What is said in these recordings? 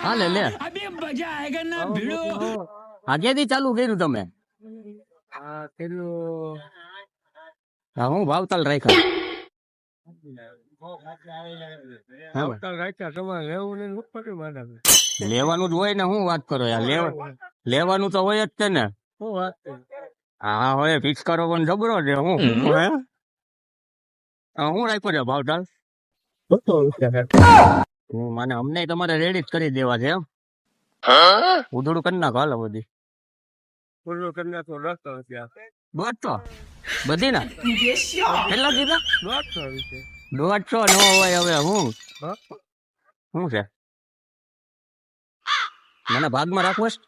હા લે લે આગેથી ચાલુ કર્યું તમે? હા હું ભાવતાલ રાખ્યા લેવાનું જ હોય ને, હું વાત કરો યાર, લેવાનું તો હોય જ છે ને. હા હોય પિચકારો પણ જબરો છે. હું રાખ્યો છે ભાવતાલ? મને અમને તમારે રેડી જ કરી દેવા છે એમ? ઉધડું કરી નાખો હાલો બધી. બધી ના કેટલા કીધા? 150 નો હોય હવે. શું છે મને ભાગમાં રાખવો છે?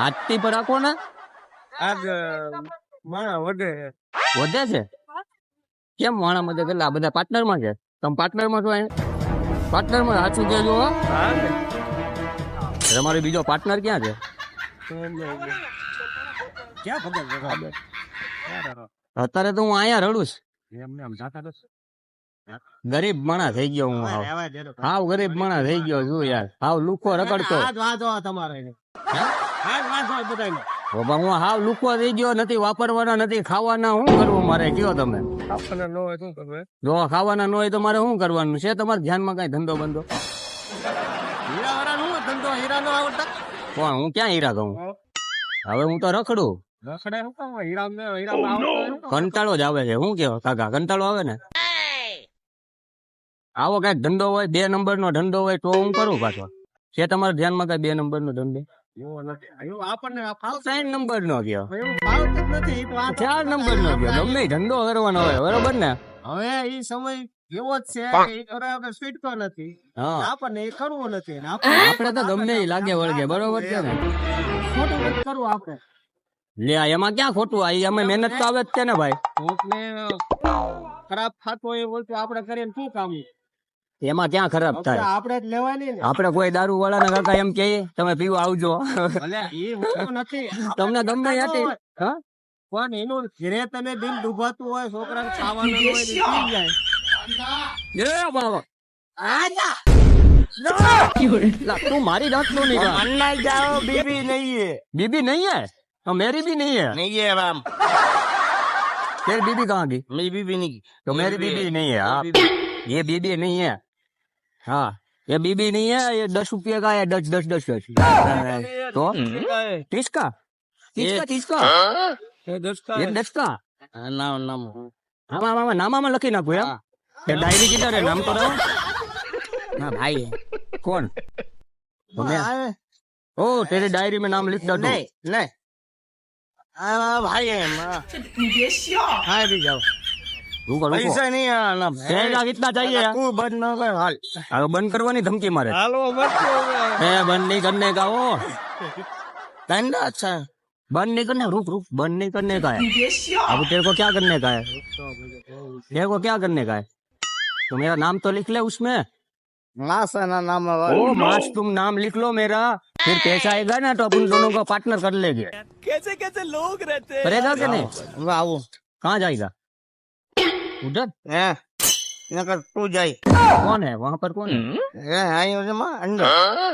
આજથી પર રાખો ને. વધે છે કેમ? માણા વધે કેટલા? બધા પાર્ટનર માં છે? તમે પાર્ટનર માં છો? પાર્ટનર માં સાચું કેજો. તમારો બીજો પાર્ટનર ક્યાં છે? અત્યારે તો હું અહીંયા રડું છું. ગરીબ માણસ થઈ ગયો હું. હાવ ગરીબ માણસ થઈ ગયો છું યાર. હાવ લુખો રખડતો. હું હાવ લુખો થઈ ગયો. નથી વાપરવાના, નથી ખાવાના. શું કરવું મારે કયો તમે? જો ખાવાના ન હોય તો મારે શું કરવાનું છે? તમારે ધ્યાનમાં કઈ ધંધો બંધો? કોણ? હું ક્યાં હીરા કહું? હવે હું તો રખડું. કંટાળો જ આવે છે. શું કેવો કાકા? કંટાળો આવે ને? આવો કઈક ધંધો હોય, 2 નંબર નો ધંધો હોય તો હું કરું પાછો. છે તમારા ધ્યાનમાં કઈ 2 નંબર નો ધંધો? 3 નંબર નો ગયો, 4 નંબર નો ગયો. ગમે ધંધો કરવાનો હોય, બરોબર ને? હવે એ સમય એવો જ છે, સ્વીટકો નથી આપણને એ કરવું નથી. આપડે તો ગમે એ લાગે વળગે, બરોબર છે ને? ખોટું કરવું આપણે. લે એમાં ક્યાં ખોટું? અમે મહેનત તો આવે જ છે ને ભાઈ. ખરાબ થતો હોય બોલતો આપણે કરીએ શું કામ? એમાં ક્યાં ખરાબ થાય? આપણે જ લેવાની ને. આપડે કોઈ દારૂ વાળા ને કાકા એમ કે તમે પીવા આવજો? નથી તમને ગમે હતી પણ એનું ઘરે તને દિલ ડૂબાતું હોય, છોકરાને ખાવાનું હોય પી જાય. તું મારી જાત નો નહીં જાઓ. બીબી નહીં હે. बीबी नहीं है? मेरी भी नहीं है. नहीं है राम. तेरी बीबी कहाँ गई? मेरी बीबी नहीं. तो मेरी बीबी नहीं है. आप ये बीबी नहीं है. हाँ ये बीबी नहीं है. ये 10 रुपये का है. 10 तो 30 का? 30 का? ये 10 का? नाम नामा लखी नाखू एम. डायरी किधर है? नाम तो रहो ना भाई. कौन? ओ तेरी डायरी में नाम लिख दो. नहीं भाई है भी जाओ. रुको पैसा नहीं आना. कितना चाहिए? तू बंद न कर हाल. बंद करवानी धमकी मारे. हालो बंद नहीं करने का. वो धंधा अच्छा है. बंद नहीं करने. रुक बंद नहीं करने का है. अब तेरे को क्या करने का है? तेरे को क्या करने का है? तो मेरा नाम तो लिख ले उसमें. मास ना नाम. ओ मास तुम नाम लिख लो मेरा. फिर पैसा आएगा ना तो अपन दोनों को पार्टनर कर लेंगे. कैसे लोग रहते हैं? करेगा कि नहीं? आओ. कहाँ जाएगा? उधर तू जाए. कौन है वहाँ पर? कौन है? अंदर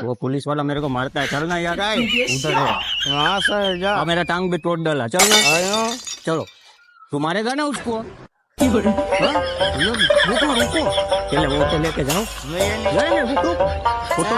वो पुलिस वाला मेरे को मारता है. चलना यार. उधर है. वहाँ से जा. मेरा टांग भी तोड़ डाला. चलना. चलो तू मारेगा ना उसको? रुको पहले वो तो लेके जाओ. रुको